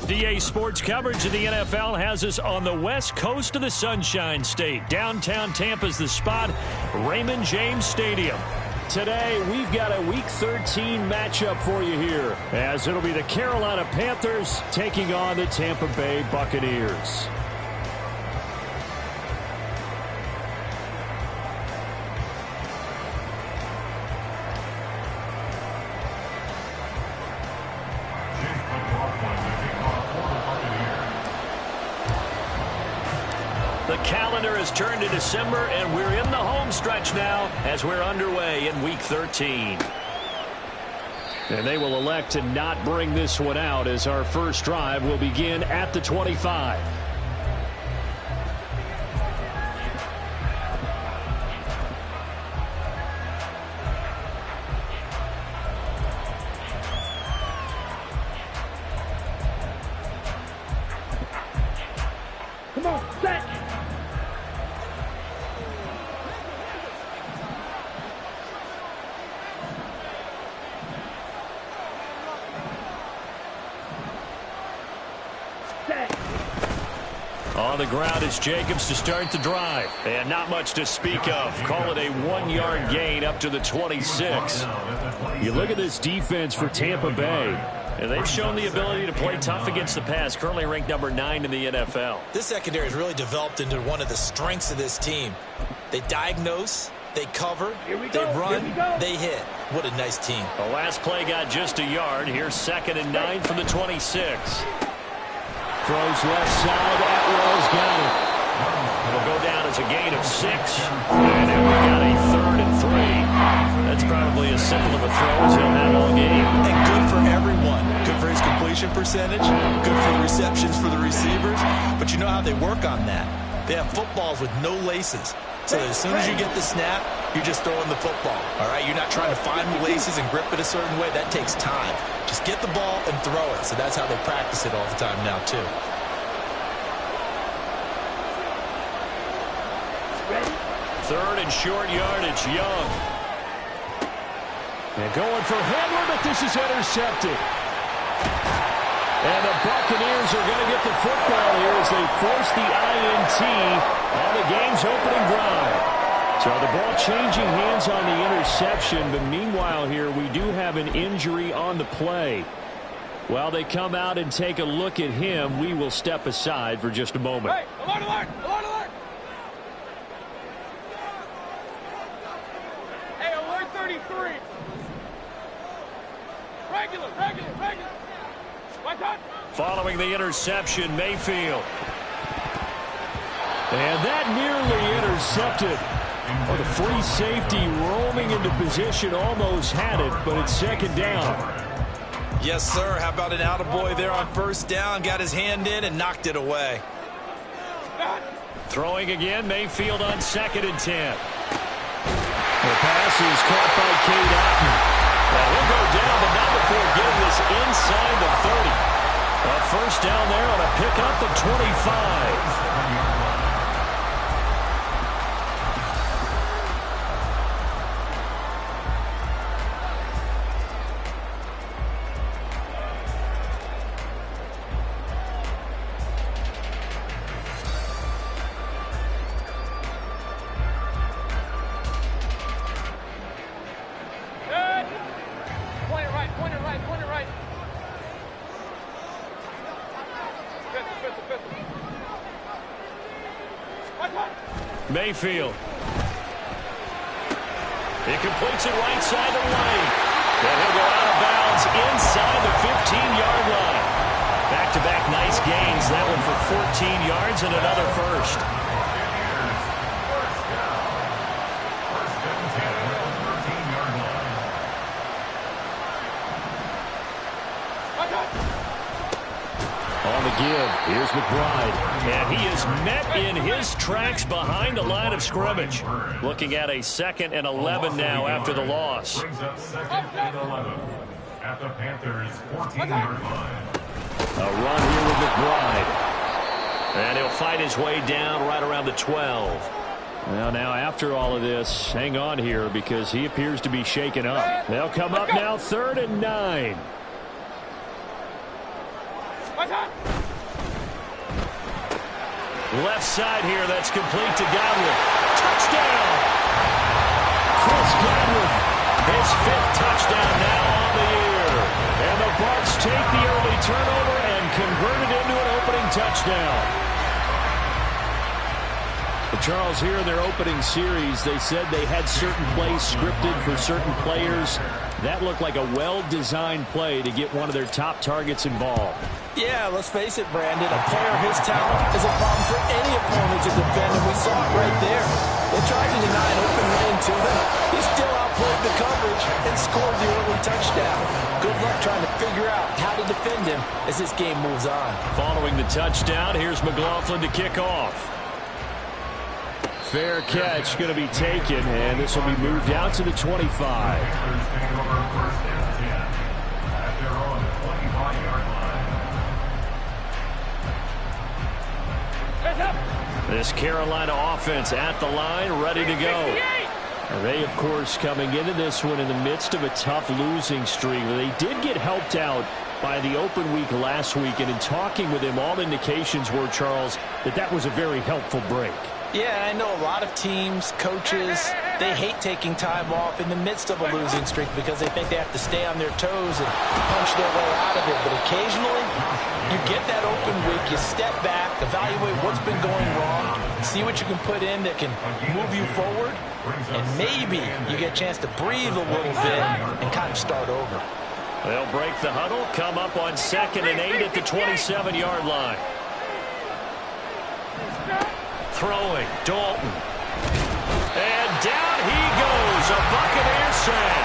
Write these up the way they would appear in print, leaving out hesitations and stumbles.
DA Sports coverage of the NFL has us on the west coast of the Sunshine State. Downtown Tampa's the spot, Raymond James Stadium. Today, we've got a Week 13 matchup for you here, as it'll be the Carolina Panthers taking on the Tampa Bay Buccaneers. The calendar has turned to December, and we're in the home stretch now as we're underway in Week 13. And they will elect to not bring this one out, as our first drive will begin at the 25. Come on, set! On the ground is Jacobs to start the drive. And not much to speak of. Call it a 1-yard gain up to the 26. You look at this defense for Tampa Bay, and they've shown the ability to play tough against the pass, currently ranked number 9 in the NFL. This secondary has really developed into one of the strengths of this team. They diagnose, they cover, they run, they hit. What a nice team. The last play got just a yard. Here's 2nd and 9 from the 26. Throws left side. Atwell's got it. It'll go down as a gain of 6. And then we got a 3rd and 3. That's probably as simple of a throw as he'll have all game. And good for everyone. Good for his completion percentage. Good for the receptions for the receivers. But you know how they work on that. They have footballs with no laces. So that as soon as you get the snap, you're just throwing the football. All right, you're not trying to find the laces and grip it a certain way. That takes time. Just get the ball and throw it. So that's how they practice it all the time now, too. Third and short yardage, Young. And going for Handler, but this is intercepted. And the Buccaneers are going to get the football here as they force the INT on the game's opening drive. So the ball changing hands on the interception, but meanwhile here we do have an injury on the play. While they come out and take a look at him, we will step aside for just a moment. Hey, alert, alert, alert, alert! Hey, alert 33! Regular! Watch out! Following the interception, Mayfield. And that nearly intercepted. Oh, the free safety roaming into position almost had it, but it's 2nd down. Yes, sir. How about an attaboy there on 1st down? Got his hand in and knocked it away. Throwing again, Mayfield on 2nd and 10. The pass is caught by Cade Otton. Now he'll go down, but not before getting this inside the 30. A 1st down there on a pickup at 25. Point it right. Mayfield. He completes it right side of the lane. And he'll go out of bounds inside the 15-yard line. Back-to-back nice gains. That one for 14 yards and another first. On the give, here's McBride. And he is met in his tracks behind the line of scrimmage. Looking at a 2nd and 11 now after the loss. Brings up 2nd and 11 at the Panthers' 14-yard line. A run here with McBride. And he'll fight his way down right around the 12. Well, now after all of this, hang on here because he appears to be shaken up. They'll come up now 3rd and 9. Left side here, that's complete to Godwin. Touchdown! Chris Godwin, his 5th touchdown now on the year. And the Bucs take the early turnover and convert it into an opening touchdown. But Charles, here in their opening series, they said they had certain plays scripted for certain players. That looked like a well-designed play to get one of their top targets involved. Yeah, let's face it, Brandon. A player of his talent is a problem for any opponent to defend, and we saw it right there. They tried to deny an open lane to him. He still outplayed the coverage and scored the early touchdown. Good luck trying to figure out how to defend him as this game moves on. Following the touchdown, here's McLaughlin to kick off. Fair catch going to be taken, and this will be moved out to the 25. This Carolina offense at the line, ready to go. They, of course, coming into this one in the midst of a tough losing streak. They did get helped out by the open week last week, and in talking with him, all indications were, Charles, that was a very helpful break. Yeah, I know a lot of teams, coaches, they hate taking time off in the midst of a losing streak because they think they have to stay on their toes and punch their way out of it. But occasionally, you get that open week, you step back, evaluate what's been going wrong, see what you can put in that can move you forward, and maybe you get a chance to breathe a little bit and kind of start over. They'll break the huddle, come up on 2nd and 8 at the 27-yard line. Throwing, Dalton. And down he goes, a Buccaneer sack.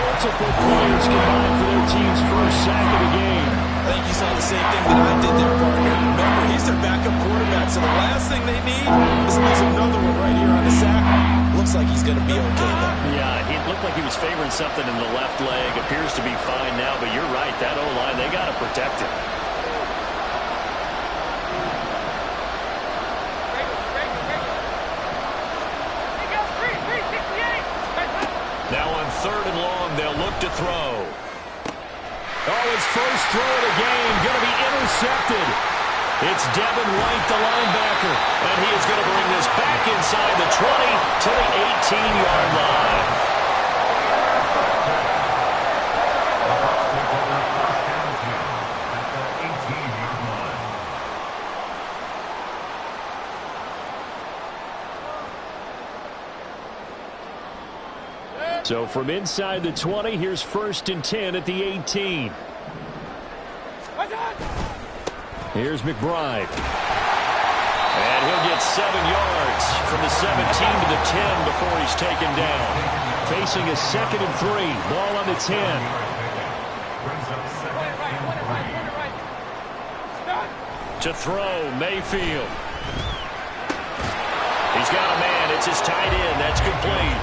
Multiple players combined for their team's first sack of the game. I think you saw the same thing that I did there, partner. Remember, he's their backup quarterback, so the last thing they need is another one right here on the sack. Looks like he's going to be okay, though. Yeah, he looked like he was favoring something in the left leg. Appears to be fine now, but you're right, that O-line, they got to protect him. Now on 3rd and long, they'll look to throw. Oh, his first throw of the game, going to be intercepted. It's Devin White, the linebacker, and he is going to bring this back inside the 20 to the 18-yard line. So from inside the 20, here's 1st and 10 at the 18. Here's McBride. And he'll get 7 yards from the 17 to the 10 before he's taken down. Facing a 2nd and 3. Ball on the 10. To throw, Mayfield. He's got a man. It's his tight end. That's complete.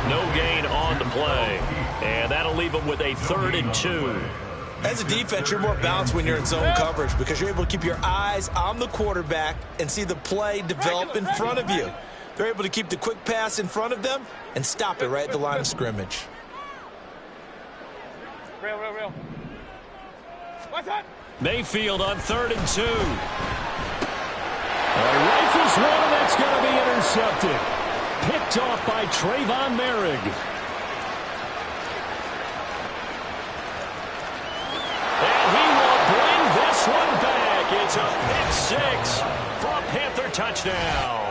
No gain on the play. And that'll leave him with a 3rd and 2. As a defense, you're more balanced when you're in zone coverage because you're able to keep your eyes on the quarterback and see the play develop in front of you. They're able to keep the quick pass in front of them and stop it right at the line of scrimmage. Real. What's that? Mayfield on 3rd and 2. Rifles one, and that's going to be intercepted. Picked off by Trayvon Merrick. And he will bring this one back. It's a pick 6 for a Panther touchdown.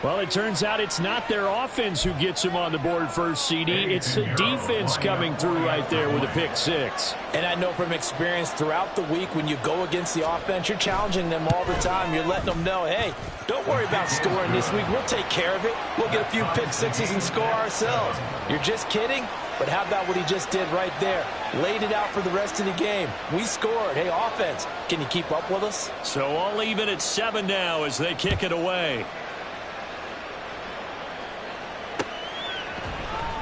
Well, it turns out it's not their offense who gets him on the board first, CD. It's the defense coming through right there with a pick six. And I know from experience throughout the week when you go against the offense, you're challenging them all the time. You're letting them know, hey, don't worry about scoring this week. We'll take care of it. We'll get a few pick sixes and score ourselves. You're just kidding? But how about what he just did right there? Laid it out for the rest of the game. We scored. Hey, offense, can you keep up with us? So all even at 7 now as they kick it away.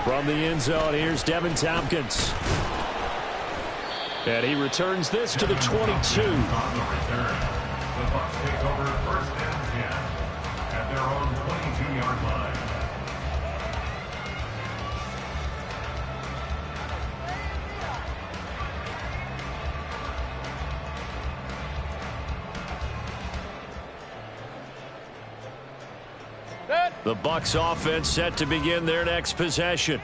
From the end zone, here's Devin Tompkins. And he returns this to the 22. On the return, the Bucs take over first and 10 at their own 22-yard line. The Bucs offense set to begin their next possession.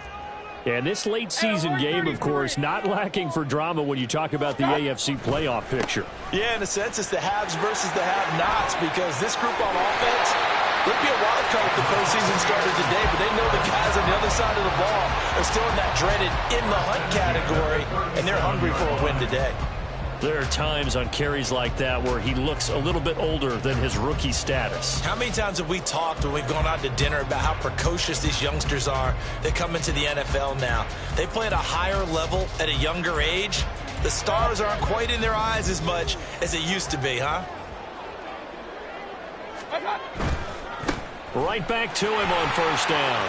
And this late season game, of course, not lacking for drama when you talk about the AFC playoff picture. Yeah, in a sense, it's the haves versus the have-nots because this group on offense, there'd be a wild card if the postseason started today, but they know the guys on the other side of the ball are still in that dreaded in-the-hunt category, and they're hungry for a win today. There are times on carries like that where he looks a little bit older than his rookie status. How many times have we talked when we've gone out to dinner about how precocious these youngsters are that come into the NFL now? They play at a higher level at a younger age. The stars aren't quite in their eyes as much as it used to be, huh? Right back to him on first down.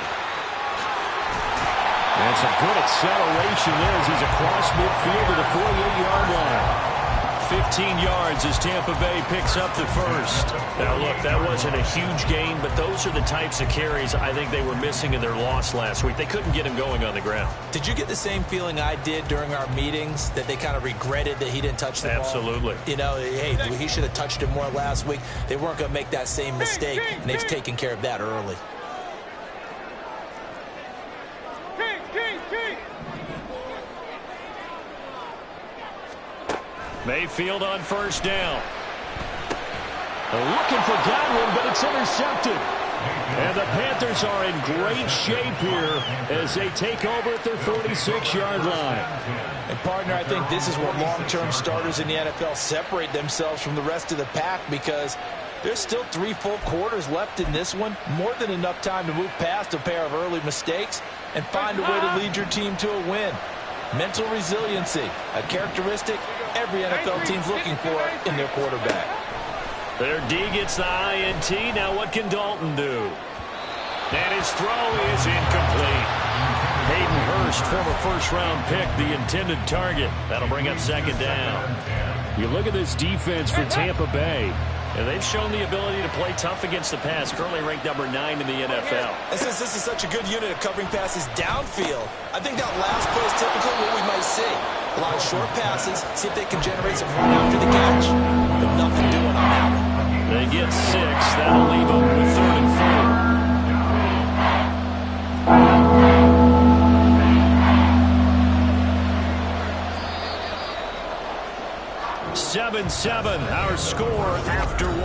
And some good acceleration there as he's across midfield to the 48-yard line. 15 yards as Tampa Bay picks up the first. Now, look, that wasn't a huge gain, but those are the types of carries I think they were missing in their loss last week. They couldn't get him going on the ground. Did you get the same feeling I did during our meetings, that they kind of regretted that he didn't touch the ball? Absolutely. You know, hey, he should have touched it more last week. They weren't going to make that same mistake, and they've taken care of that early. Mayfield on first down. Looking for Godwin, but it's intercepted. And the Panthers are in great shape here as they take over at their 46-yard line. And, partner, I think this is where long-term starters in the NFL separate themselves from the rest of the pack because there's still 3 full quarters left in this one. More than enough time to move past a pair of early mistakes and find a way to lead your team to a win. Mental resiliency, a characteristic every NFL team's looking for in their quarterback. Their D gets the INT. Now what can Dalton do? And his throw is incomplete. Hayden Hurst, former first-round pick, the intended target. That'll bring up second down. You look at this defense for Tampa Bay, and they've shown the ability to play tough against the pass, currently ranked number 9 in the NFL. And since this is such a good unit of covering passes downfield, I think that last play is typically what we might see. A lot of short passes, see if they can generate some run after the catch, but nothing doing on that one. They get 6. That'll leave them with 3rd and 4. 7-7, our score after 1.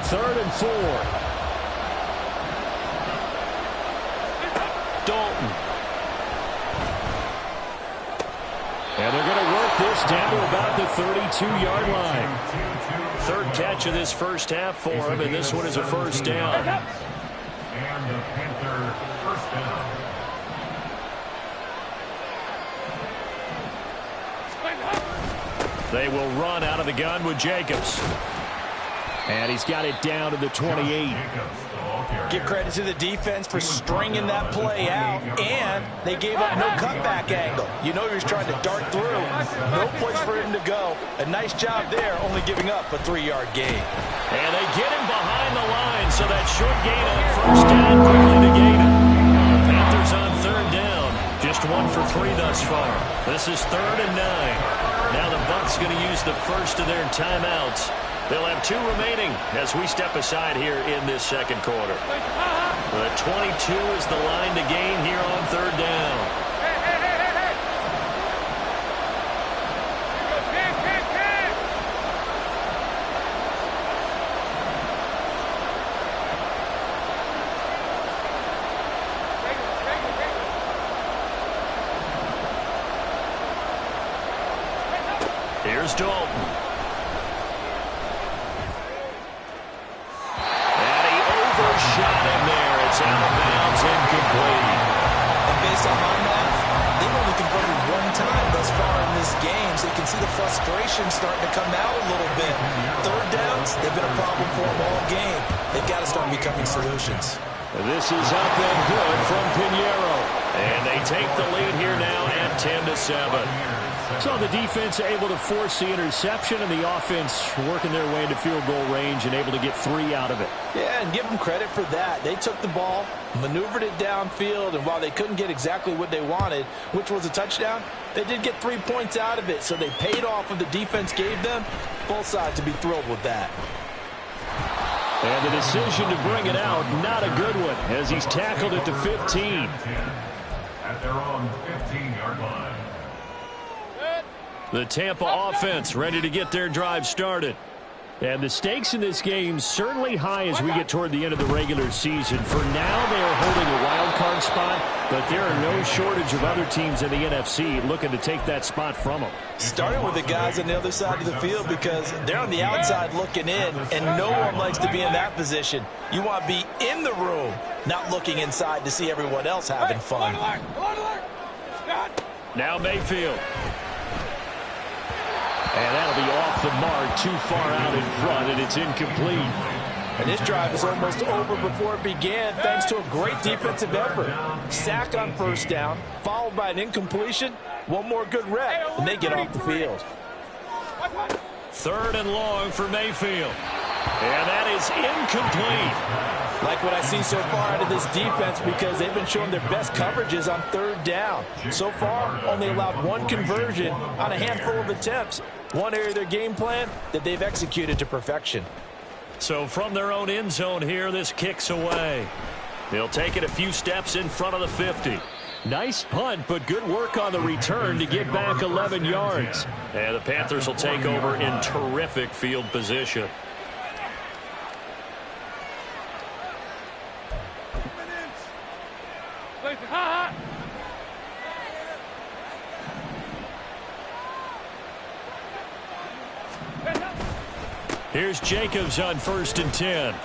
3rd and 4. Dalton. And they're going to work this down to about the 32-yard line. 3rd catch of this first half for him, and this one is a first down. And the Panther first down. They will run out of the gun with Jacobs. And he's got it down to the 28. Give credit to the defense for stringing that play out, and they gave up no cutback angle. You know he was trying to dart through. No place for him to go. A nice job there, only giving up a 3-yard gain. And they get him behind the line, so that short gain on first down quickly negated. The Panthers on 3rd down. Just 1 for 3 thus far. This is 3rd and 9. Now the Bucs going to use the first of their timeouts. They'll have 2 remaining as we step aside here in this second quarter. The 22 is the line to gain here on 3rd down. Here's Dalton. And he overshot him there. It's out of bounds, incomplete. And based on my math, they've only converted one time thus far in this game, so you can see the frustration starting to come out a little bit. Third downs, they've been a problem for them all game. They've got to start becoming solutions. This is up and good from Pinheiro. And they take the lead here now at 10-7. So the defense able to force the interception, and the offense working their way into field goal range and able to get 3 out of it. Yeah, and give them credit for that. They took the ball, maneuvered it downfield, and while they couldn't get exactly what they wanted, which was a touchdown, they did get 3 points out of it. So they paid off what the defense gave them. Both sides to be thrilled with that. And the decision to bring it out, not a good one, as he's tackled at the 15. At their own 15-yard line. The Tampa offense ready to get their drive started. And the stakes in this game certainly high as we get toward the end of the regular season. For now, they are holding a wild card spot, but there are no shortage of other teams in the NFC looking to take that spot from them. Starting with the guys on the other side of the field, because they're on the outside looking in, and no one likes to be in that position. You want to be in the room, not looking inside to see everyone else having fun. Now Mayfield. And that'll be off the mark, too far out in front, and it's incomplete. And this drive is almost over before it began, thanks to a great defensive effort. Sack on first down, followed by an incompletion. One more good rep, and they get off the field. 3rd and long for Mayfield. And that is incomplete. Like what I see so far out of this defense, because they've been showing their best coverages on 3rd down. So far, only allowed 1 conversion on a handful of attempts. One area of their game plan that they've executed to perfection. So from their own end zone here, this kicks away. They'll take it a few steps in front of the 50. Nice punt, but good work on the return to get back 11 yards. And the Panthers will take over in terrific field position. Here's Jacobs on 1st and 10.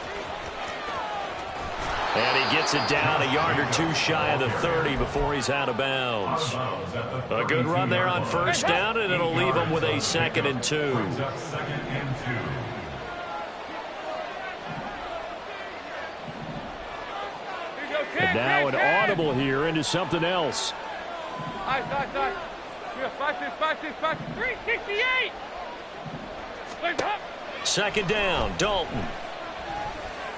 And he gets it down a yard or 2 shy of the 30 before he's out of bounds. A good run there on 1st down, and it'll leave him with a 2nd and 2. And now an audible here into something else. 368. 2nd down, Dalton.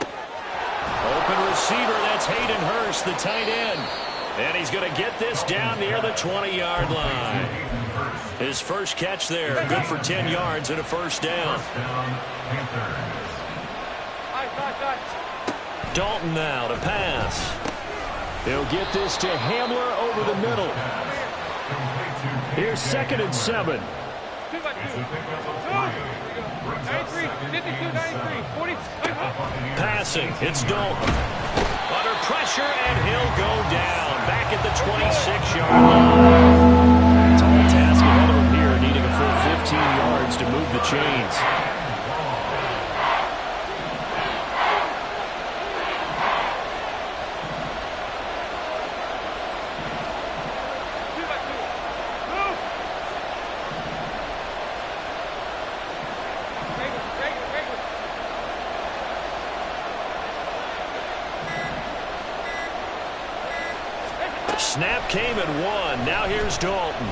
Open receiver, that's Hayden Hurst, the tight end. And he's going to get this down near the 20-yard line. His first catch there, good for 10 yards and a 1st down. Dalton now to pass. He'll get this to Hamler over the middle. Here's 2nd and 7. 93, 52, 93, 40. Passing, it's Dalton. Under pressure, and he'll go down. Back at the 26-yard line. Tall task ahead of him here, needing a full 15 yards to move the chains. Snap came at 1. Now here's Dalton.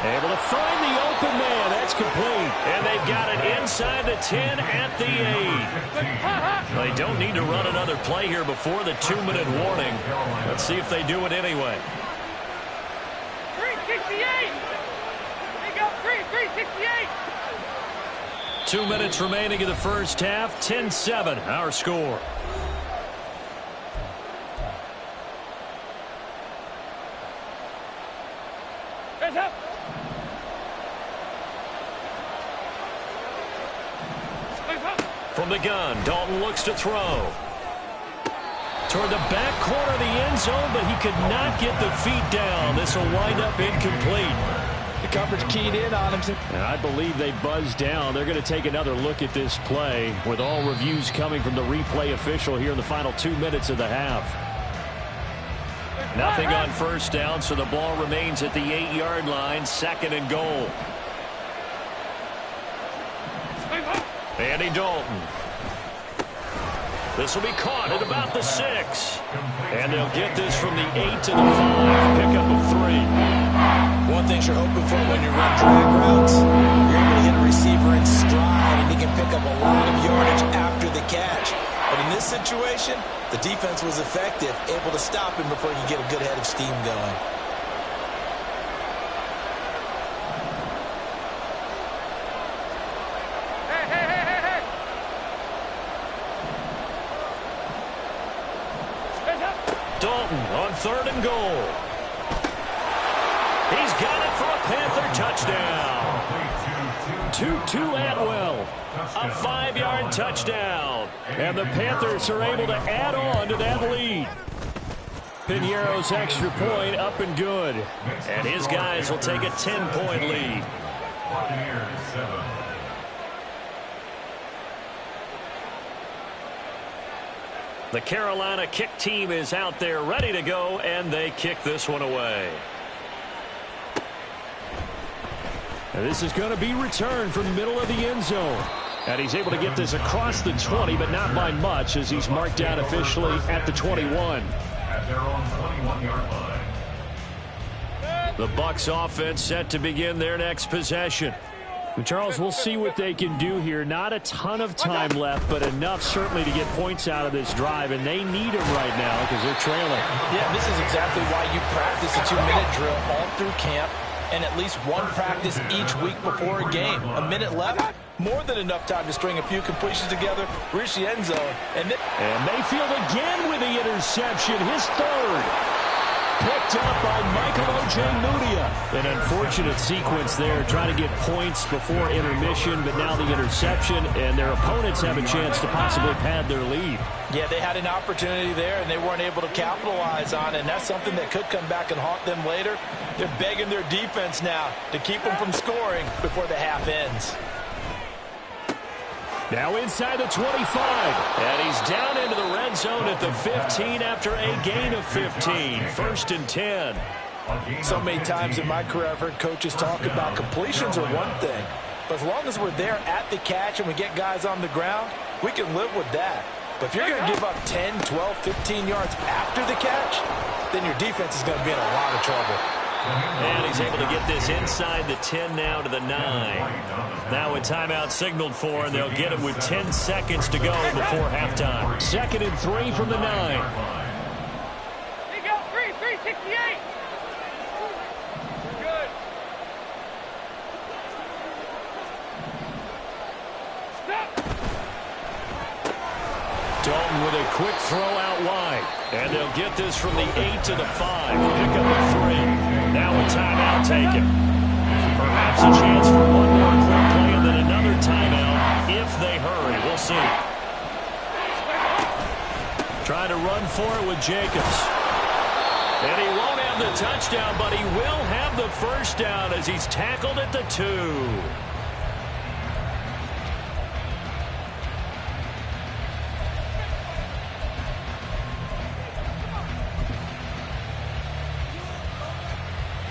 Able to find the open man. That's complete. And they've got it inside the 10 at the 8. They don't need to run another play here before the 2-minute warning. Let's see if they do it anyway. 368. They go 368. 2 minutes remaining in the first half. 10-7, our score. From the gun, Dalton looks to throw. Toward the back corner of the end zone, but he could not get the feet down. This will wind up incomplete. coverage keyed in on him. And I believe they buzzed down. They're going to take another look at this play with all reviews coming from the replay official here in the final 2 minutes of the half. Nothing on first down, so the ball remains at the 8-yard line, 2nd and goal. Andy Dalton. This will be caught at about the 6. And they'll get this from the 8 to the 5. Pickup of 3. One thing you're hoping for when you run drag routes, you're able to hit a receiver in stride, and he can pick up a lot of yardage after the catch. But in this situation, the defense was effective, able to stop him before he could get a good head of steam going. Dalton on 3rd and goal. He's got it for a Panther touchdown. Tutu Atwell, a 5-yard touchdown. And the Panthers are able to add on to that lead. Piñeiro's extra point up and good. And his guys will take a 10-point lead. Buccaneers 7. The Carolina kick team is out there ready to go, and they kick this one away. And this is going to be returned from the middle of the end zone. And he's able to get this across the 20, but not by much, as he's marked down officially at the 21. At their own 21-yard line. The Bucs offense set to begin their next possession. Charles, we'll see what they can do here. Not a ton of time left, but enough certainly to get points out of this drive, and they need them right now because they're trailing. Yeah, this is exactly why you practice a 2-minute drill all through camp and at least one practice each week before a game. A minute left, more than enough time to string a few completions together, reach the end zone. And Mayfield again with the interception, his 3rd. Picked up by Michael Ojemudia. An unfortunate sequence there, trying to get points before intermission, but now the interception, and their opponents have a chance to possibly pad their lead. Yeah, they had an opportunity there, and they weren't able to capitalize on it, and that's something that could come back and haunt them later. They're begging their defense now to keep them from scoring before the half ends. Now inside the 25, and he's down into the red zone at the 15 after a gain of 15. 1st and 10. So many times in my career I've heard coaches talk about completions are one thing, but as long as we're there at the catch and we get guys on the ground, we can live with that. But if you're going to give up 10, 12, 15 yards after the catch, then your defense is going to be in a lot of trouble. And he's able to get this inside the 10 now to the 9. Now a timeout signaled for, and they'll get it with 10 seconds to go before halftime. 2nd and 3 from the 9. They go 368. Good. Stop. Dalton with a quick throw out wide. And they'll get this from the 8 to the 5. Pick up a 3. Now a timeout taken. Perhaps a chance for one more quick play and then another timeout if they hurry. We'll see. Trying to run for it with Jacobs. And he won't have the touchdown, but he will have the first down as he's tackled at the 2.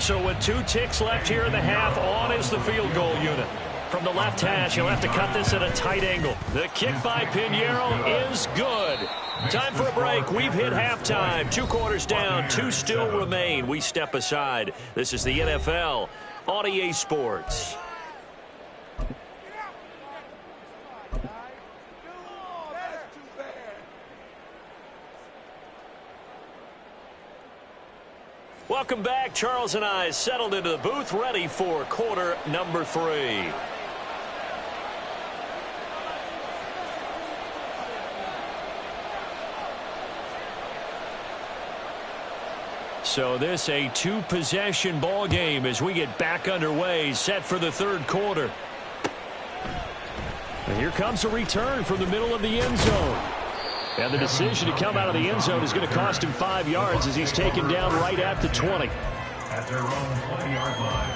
So with 2 ticks left here in the half, on is the field goal unit. From the left hash, he'll have to cut this at a tight angle. The kick by Piñeiro is good. Time for a break. We've hit halftime. 2 quarters down, 2 still remain. We step aside. This is the NFL on EA Sports. Welcome back. Charles and I settled into the booth, ready for quarter number 3. So this a 2-possession ball game as we get back underway, set for the 3rd quarter. And here comes a return from the middle of the end zone. And the decision to come out of the end zone is going to cost him 5 yards as he's taken down right at the 20. At their own 20-yard line.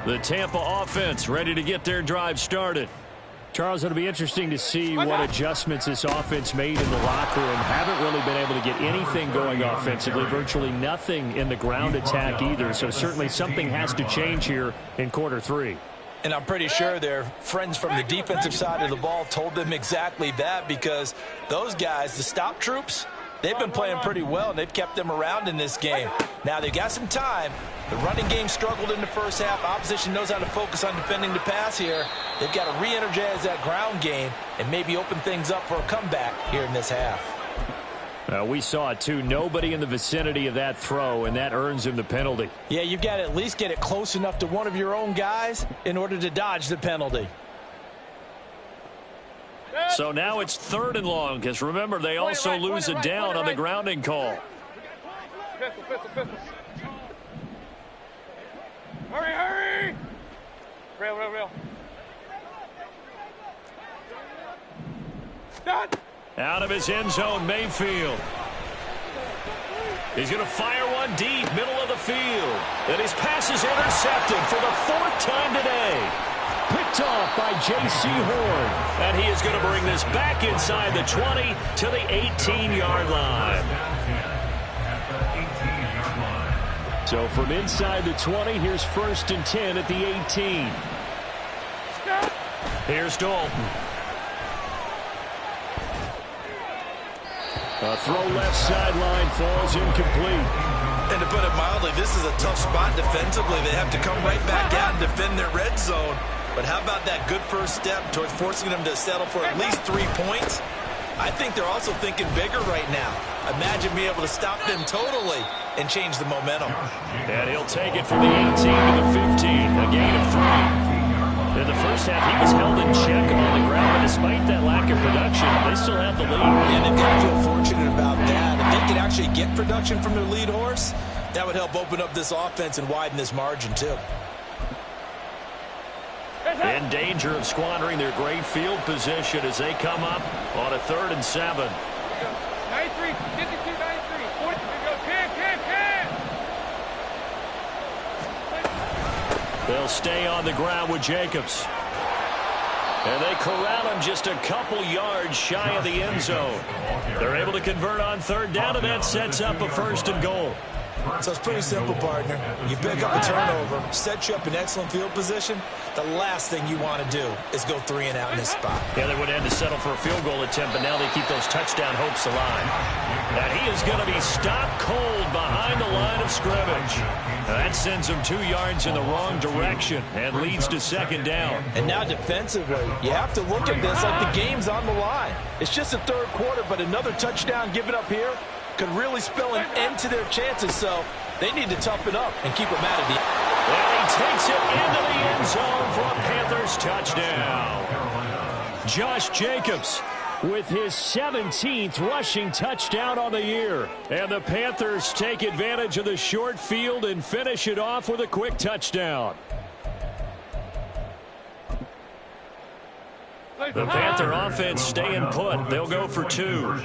The Tampa offense ready to get their drive started. Charles, it'll be interesting to see what adjustments this offense made in the locker room. Haven't really been able to get anything going offensively, virtually nothing in the ground attack either. So certainly something has to change here in quarter 3. And I'm pretty sure their friends from the defensive side of the ball told them exactly that, because those guys, the stop troops, they've been playing pretty well, and they've kept them around in this game. Now, they've got some time. The running game struggled in the first half. Opposition knows how to focus on defending the pass here. They've got to re-energize that ground game and maybe open things up for a comeback here in this half. We saw it, too. Nobody in the vicinity of that throw, and that earns him the penalty. Yeah, you've got to at least get it close enough to one of your own guys in order to dodge the penalty. So now it's 3rd and long, because remember, they also lose a down on the grounding call. Pistol. Hurry! Real. Done! Out of his end zone, Mayfield. He's going to fire one deep, middle of the field. And his pass is intercepted for the 4th time today. Picked off by J.C. Horn. And he is going to bring this back inside the 20 to the 18-yard line. So from inside the 20, here's 1st and 10 at the 18. Here's Dalton. A throw left sideline falls incomplete. And to put it mildly, this is a tough spot defensively. They have to come right back out and defend their red zone. But how about that good first step towards forcing them to settle for at least 3 points? I think they're also thinking bigger right now. Imagine being able to stop them totally and change the momentum. And he'll take it from the 18 to the 15, a gain of 3. In the first half, he was held in check on the ground, but despite that lack of production, they still have the lead. And they've got to feel fortunate about that. If they could actually get production from their lead horse, that would help open up this offense and widen this margin, too. In danger of squandering their great field position as they come up on a 3rd and 7. 93, 52, 93, 40, go, 10. They'll stay on the ground with Jacobs. And they corral him just a couple yards shy of the end zone. They're able to convert on 3rd down, and that sets up a 1st and goal. So it's pretty simple, partner. You pick up a turnover, set you up in excellent field position. The last thing you want to do is go 3 and out in this spot. Yeah, they would have had to settle for a field goal attempt, but now they keep those touchdown hopes alive. And he is going to be stopped cold behind the line of scrimmage. That sends him 2 yards in the wrong direction and leads to 2nd down. And now defensively, you have to look at this like the game's on the line. It's just the 3rd quarter, but another touchdown given up here could really spell an end to their chances, so they need to toughen up and keep them out of the... And he takes it into the end zone for a Panthers touchdown. Josh Jacobs with his 17th rushing touchdown on the year. And the Panthers take advantage of the short field and finish it off with a quick touchdown. The Panther offense staying put. They'll go for 2.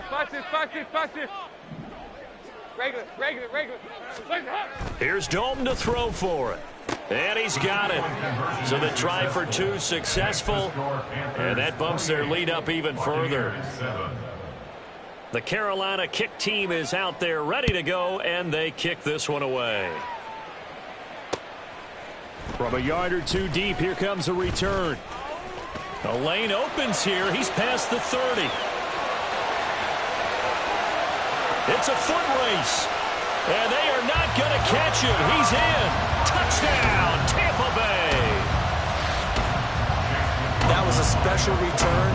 Fast. Regular. Here's Dalton to throw for it. And he's got it. So the try for 2 successful. And that bumps their lead up even further. The Carolina kick team is out there ready to go, and they kick this one away. From a yard or 2 deep, here comes a return. The lane opens here. He's past the 30. It's a foot race. And they are not going to catch him. He's in. Touchdown, Tampa Bay. That was a special return,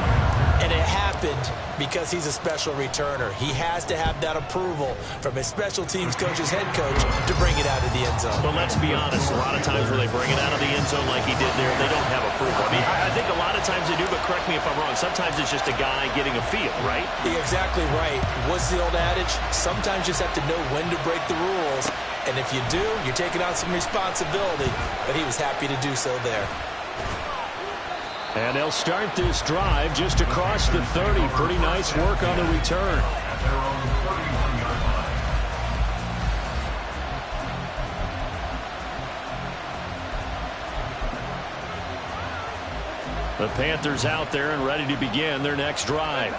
and it happened because he's a special returner. He has to have that approval from his special teams coach's head coach to bring it out of the end zone. But let's be honest, a lot of times when they bring it out of the end zone like he did there, they don't have approval. I mean, I think a lot of times they do, but correct me if I'm wrong. Sometimes it's just a guy getting a feel, right? You're exactly right. What's the old adage? Sometimes you just have to know when to break the rules. And if you do, you're taking on some responsibility. But he was happy to do so there. And they'll start this drive just across the 30. Pretty nice work on the return. At their own 31-yard The Panthers out there and ready to begin their next drive.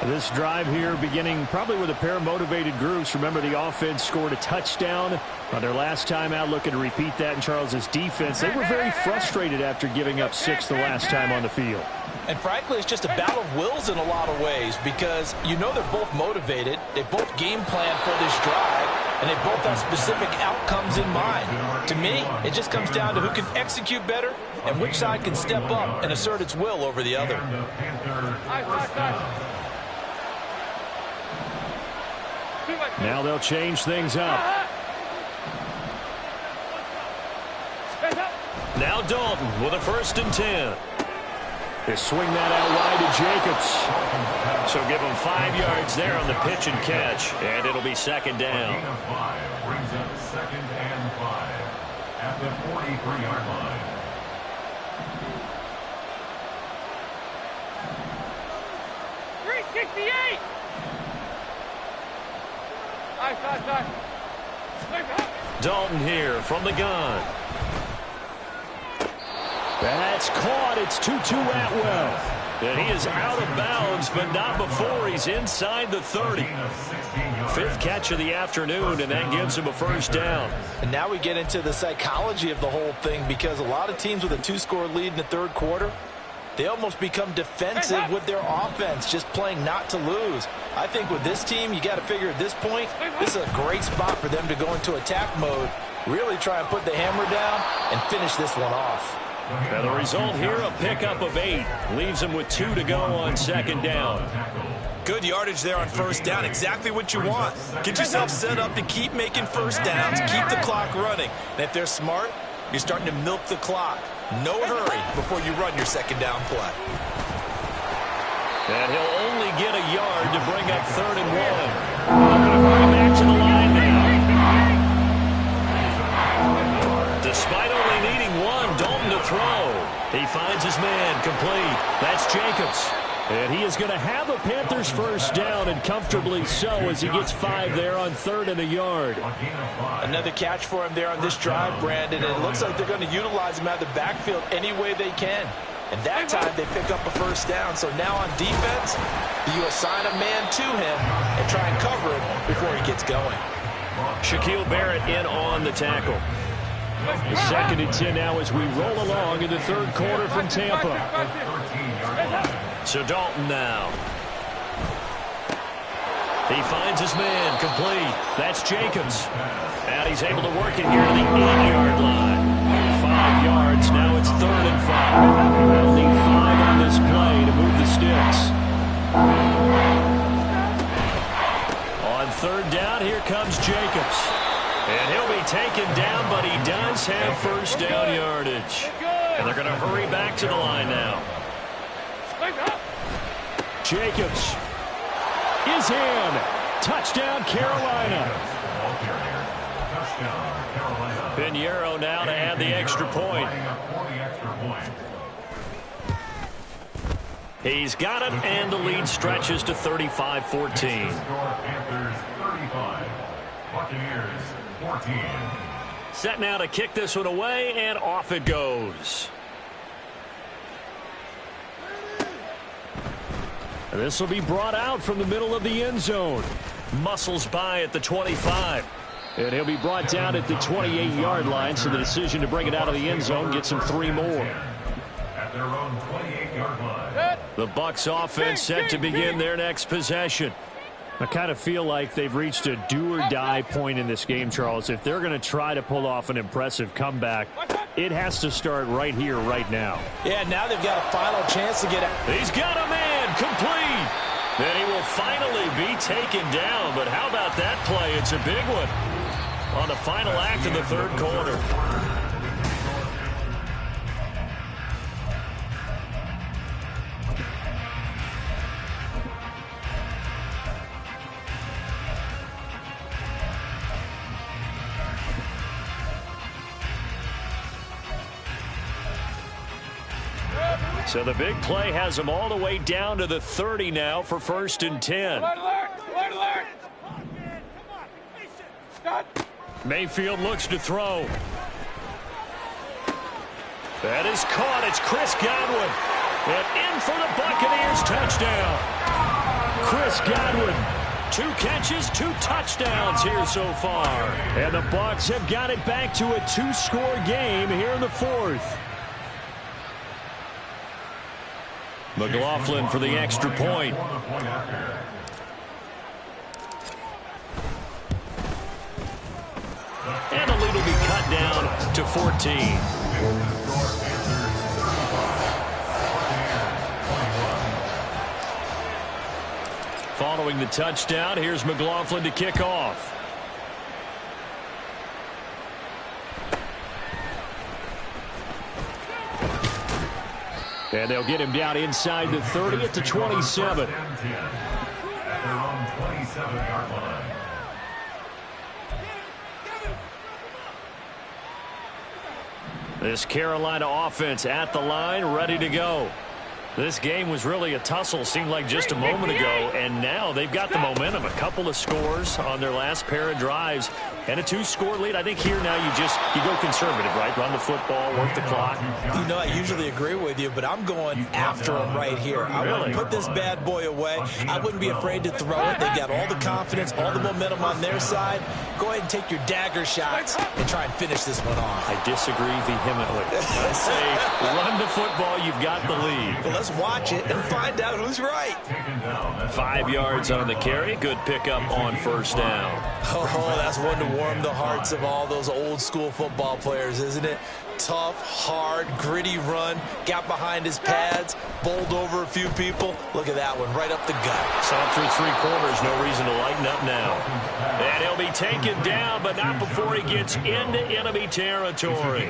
This drive here beginning probably with a pair of motivated groups. Remember, the offense scored a touchdown on their last time out. Looking to repeat that in Charles's defense. They were very frustrated after giving up 6 the last time on the field. And frankly, it's just a battle of wills in a lot of ways because you know they're both motivated. They both game plan for this drive, and they both have specific outcomes in mind. To me, it just comes down to who can execute better and which side can step up and assert its will over the other. Now they'll change things up. Now Dalton with a 1st and 10. They swing that out wide to Jacobs. So give him 5 yards there on the pitch and catch. And it'll be 2nd down. Brings up 2nd and 5 at the 43-yard line. Dalton here from the gun. That's caught. It's Tutu Atwell. And he is out of bounds, but not before he's inside the 30. 5th catch of the afternoon, and that gives him a 1st down. And now we get into the psychology of the whole thing because a lot of teams with a 2-score lead in the 3rd quarter, they almost become defensive with their offense, just playing not to lose. I think with this team, you got to figure at this point, this is a great spot for them to go into attack mode, really try and put the hammer down and finish this one off. Now the result here, a pickup of 8. Leaves him with 2 to go on 2nd down. Good yardage there on 1st down. Exactly what you want. Get yourself set up to keep making 1st downs, keep the clock running. And if they're smart, you're starting to milk the clock. No hurry before you run your 2nd down play. And he'll only get a yard to bring up 3rd and 1. They're going to bring him back to the line now. Despite only needing 1, Dalton to throw. He finds his man complete. That's Jacobs. And he is going to have a Panthers 1st down, and comfortably so, as he gets 5 there on 3rd and a yard. Another catch for him there on this drive, Brandon. And it looks like they're going to utilize him out of the backfield any way they can. And that time they pick up a 1st down. So now on defense, you assign a man to him and try and cover it before he gets going. Shaquille Barrett in on the tackle. The 2nd and 10 now as we roll along in the 3rd quarter from Tampa. So Dalton now. He finds his man complete. That's Jacobs. And he's able to work it here to the 8-yard line. 5 yards. Now it's 3rd and 5. They'll need 5 on this play to move the sticks. On 3rd down, here comes Jacobs. And he'll be taken down, but he does have 1st down yardage. And they're going to hurry back to the line now. Jacobs is in. Touchdown, Carolina. Pinheiro now to add the extra point. He's got it, and the lead stretches to 35-14. Panthers 35, Buccaneers 14. Set now to kick this one away, and off it goes. This will be brought out from the middle of the end zone. Muscles by at the 25. And he'll be brought down at the 28-yard line, so the decision to bring it out of the end zone gets him 3 more. At their own 28-yard line. The Bucs offense set to begin their next possession. I kind of feel like they've reached a do-or-die point in this game, Charles. If they're going to try to pull off an impressive comeback, it has to start right here, right now. Yeah, now they've got a final chance to get it. He's got a man complete. Then he will finally be taken down. But how about that play? It's a big one on the final act of the 3rd quarter. So the big play has them all the way down to the 30 now for 1st and 10. Mayfield looks to throw. That is caught. It's Chris Godwin. And in for the Buccaneers touchdown. Chris Godwin. 2 catches, 2 touchdowns here so far. And the Bucs have got it back to a 2-score game here in the 4th. McLaughlin for the extra point. And the lead will be cut down to 14. Following the touchdown, here's McLaughlin to kick off. And they'll get him down inside the 30 at the 27. At their own 27-yard line. This Carolina offense at the line, ready to go. This game was really a tussle, seemed like just a moment ago, and now they've got the momentum. A couple of scores on their last pair of drives, and a 2-score lead. I think here now you go conservative, right? Run the football, work the clock. You know, I usually agree with you, but I'm going after them right here. I want to put this bad boy away. I wouldn't be afraid to throw it. They've got all the confidence, all the momentum on their side. Go ahead and take your dagger shots and try and finish this one off. I disagree vehemently. I say run the football, you've got the lead. Well, let's watch it and find out who's right. 5 yards on the carry. Good pickup on first down. Oh, that's one to warm the hearts of all those old school football players, isn't it? Tough, hard, gritty run. Got behind his pads, bowled over a few people. Look at that one, right up the gut. Saw through 3 quarters. No reason to lighten up now. And he'll be taken down, but not before he gets into enemy territory.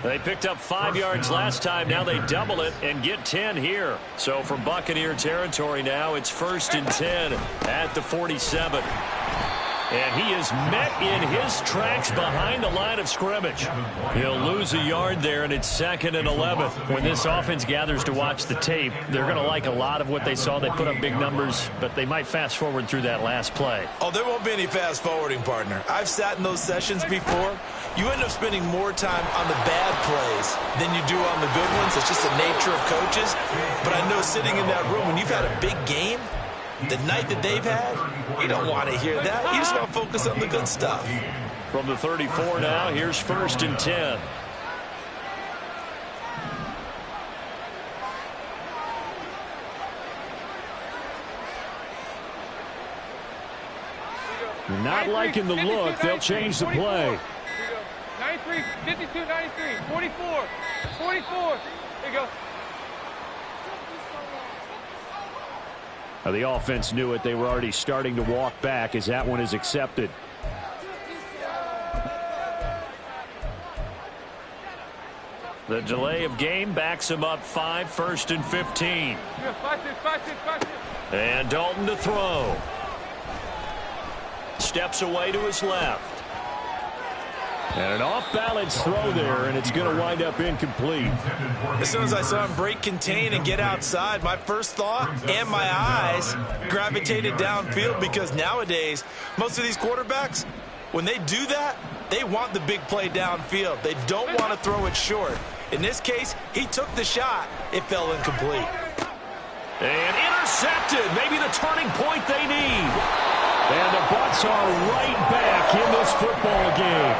They picked up 5 yards last time. Now they double it and get 10 here. So from Buccaneer territory now, it's 1st and 10 at the 47. And he is met in his tracks behind the line of scrimmage. He'll lose a yard there, and it's 2nd and 11. When this offense gathers to watch the tape, they're going to like a lot of what they saw. They put up big numbers, but they might fast forward through that last play. Oh, there won't be any fast forwarding, partner. I've sat in those sessions before. You end up spending more time on the bad plays than you do on the good ones. It's just the nature of coaches. But I know sitting in that room, when you've had a big game, the night that they've had, you don't want to hear that. You just want to focus on the good stuff. From the 34 now, here's 1st and 10. Not liking the look. They'll change the play. 93, 52, 93, 44, 44. There you go. Now, the offense knew it. They were already starting to walk back as that one is accepted. The delay of game backs him up 5, 1st and 15. And Dalton to throw. Steps away to his left. And an off-balance throw there, and it's going to wind up incomplete. As soon as I saw him break contain and get outside, my first thought and my eyes gravitated downfield, because nowadays, most of these quarterbacks, when they do that, they want the big play downfield. They don't want to throw it short. In this case, he took the shot. It fell incomplete. And intercepted. Maybe the turning point they need. And the Bucs are right back in this football game.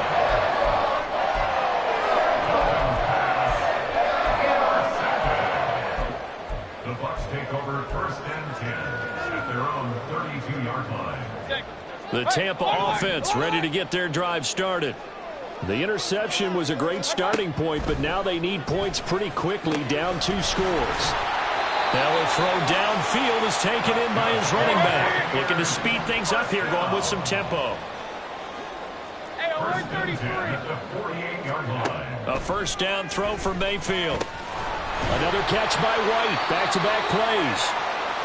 The Bucs take over 1st and 10 at their own 32-yard line. The Tampa offense ready to get their drive started. The interception was a great starting point, but now they need points pretty quickly, down 2 scores. Now a throw downfield is taken in by his running back. Looking to speed things up here, going with some tempo. First and 10 at the 48-yard line. A first down throw for Mayfield. Another catch by White. Back-to-back plays.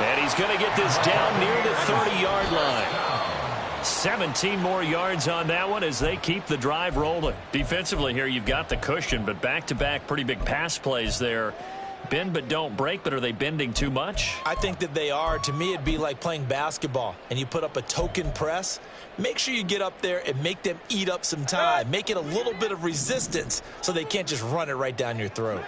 And he's going to get this down near the 30-yard line. 17 more yards on that one as they keep the drive rolling. Defensively here, you've got the cushion, but back-to-back pretty big pass plays there. Bend but don't break, but are they bending too much? I think that they are. To me, it'd be like playing basketball, and you put up a token press. Make sure you get up there and make them eat up some time. Make it a little bit of resistance so they can't just run it right down your throat.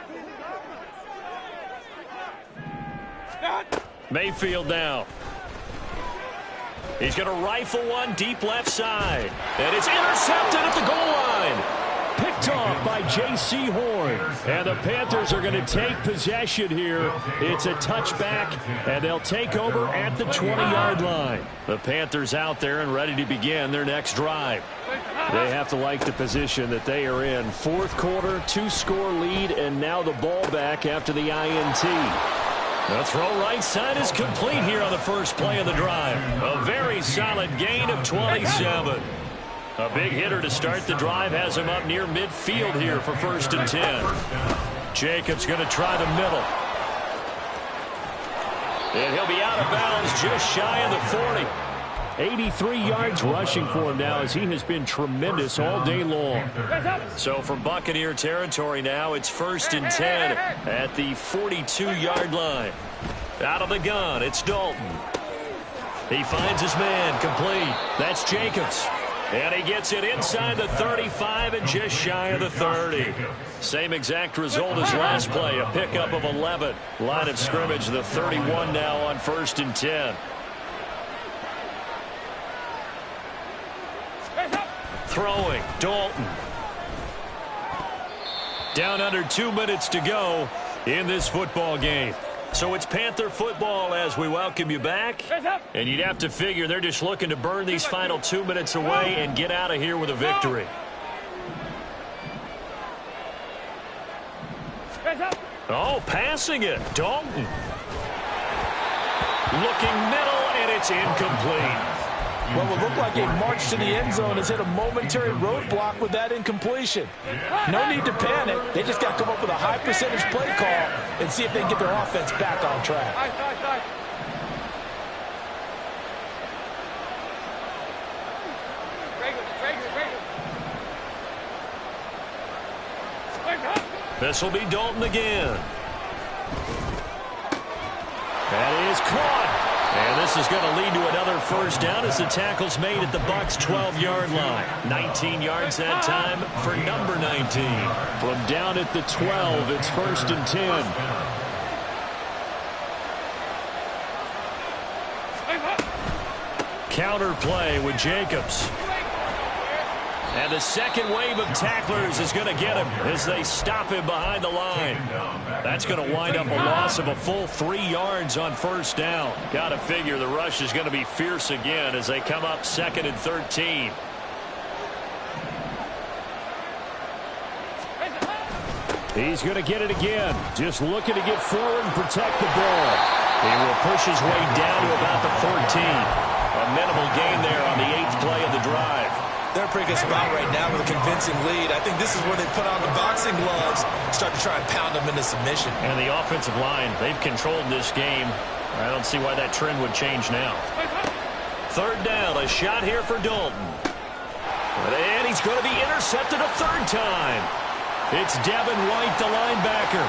Mayfield now. He's going to rifle one deep left side. And it's intercepted at the goal line. Picked off by J.C. Horn. And the Panthers are going to take possession here. It's a touchback, and they'll take over at the 20-yard line. The Panthers out there and ready to begin their next drive. They have to like the position that they are in. Fourth quarter, 2-score lead, and now the ball back after the INT. The throw right side is complete here on the first play of the drive. A very solid gain of 27. A big hitter to start the drive has him up near midfield here for 1st and 10. Jacobs going to try the middle. And he'll be out of bounds just shy of the 40. 83 yards rushing for him now as he has been tremendous all day long. So from Buccaneer territory now, it's 1st and 10 at the 42-yard line. Out of the gun, it's Dalton. He finds his man, complete. That's Jacobs. And he gets it inside the 35 and just shy of the 30. Same exact result as last play, a pickup of 11. Line of scrimmage, the 31 now on 1st and 10. Throwing, Dalton. Down under 2 minutes to go in this football game. So it's Panther football as we welcome you back. And you'd have to figure they're just looking to burn these final 2 minutes away and get out of here with a victory. Oh, passing it. Dalton. Looking middle, and it's incomplete. What will look like a march to the end zone has hit a momentary roadblock with that incompletion. No need to panic. They just got to come up with a high percentage play call and see if they can get their offense back on track. This will be Dalton again. That is caught. And this is going to lead to another first down as the tackle's made at the Bucs' 12-yard line. 19 yards that time for number 19. From down at the 12, it's 1st and 10. Counter play with Jacobs. And the second wave of tacklers is going to get him as they stop him behind the line. That's going to wind up a loss of a full 3 yards on first down. Got to figure the rush is going to be fierce again as they come up 2nd and 13. He's going to get it again. Just looking to get forward and protect the ball. He will push his way down to about the 14. A minimal gain there on the 8th play of the drive. They're a pretty good spot right now with a convincing lead. I think this is where they put on the boxing gloves, start to try and pound them into submission. And the offensive line, they've controlled this game. I don't see why that trend would change now. 3rd down, a shot here for Dalton. And he's going to be intercepted a 3rd time. It's Devin White, the linebacker.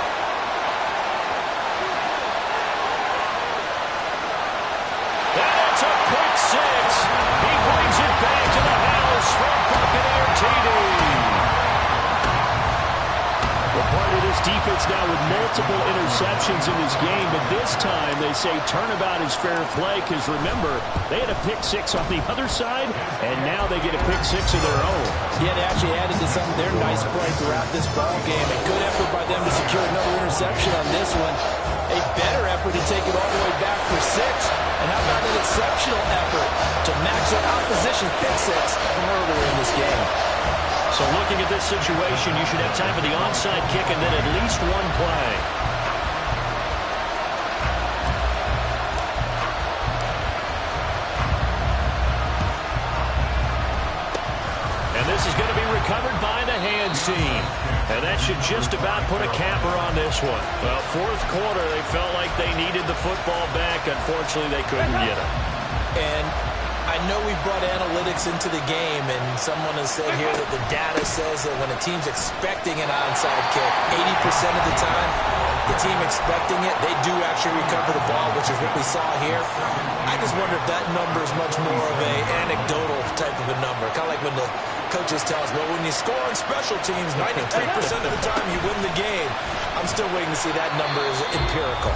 And it's a quick 6. He brings it back to the house from Buccaneer TD. Well, part of this defense now with multiple interceptions in this game, but this time they say turnabout is fair play because, remember, they had a pick 6 on the other side, and now they get a pick 6 of their own. Yeah, they actually added to some of their nice play throughout this ball game. A good effort by them to secure another interception on this one. A better effort to take it all the way back for 6. And how about an exceptional effort to match their opposition pick 6 from earlier in this game. So looking at this situation, you should have time for the onside kick and then at least one play. And this is going to be recovered by the hands team. And that should just about put a capper on this one. Well, 4th quarter, they felt like they needed the football back. Unfortunately, they couldn't get it. And I know we brought analytics into the game, and someone has said here that the data says that when a team's expecting an onside kick, 80% of the time, the team expecting it, they do actually recover the ball, which is what we saw here. I just wonder if that number is much more of a anecdotal type of a number. Kind of like when the coaches tell us, well, when you score on special teams, 93% of the time you win the game. I'm still waiting to see that number is empirical.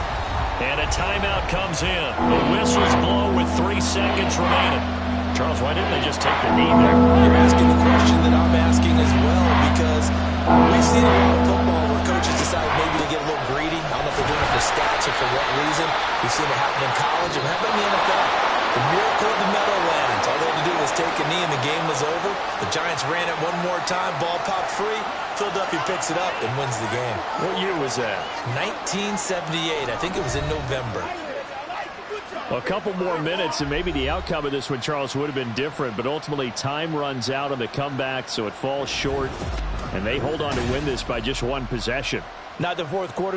And a timeout comes in. The whistles blow with 3 seconds remaining. Charles, why didn't they just take the knee there? You're asking the question that I'm asking as well, because we've seen a lot of football where coaches decide maybe to get a little greedy. I don't know if they're doing it for stats or for what reason. We've seen it happen in college and happen in the NFL. The miracle of the Meadowlands. All they had to do was take a knee and the game was over. The Giants ran it one more time. Ball popped free. Philadelphia picks it up and wins the game. What year was that? 1978. I think it was in November. Well, a couple more minutes and maybe the outcome of this one, Charles, would have been different. But ultimately, time runs out on the comeback, so it falls short. And they hold on to win this by just 1 possession. Now the fourth quarter.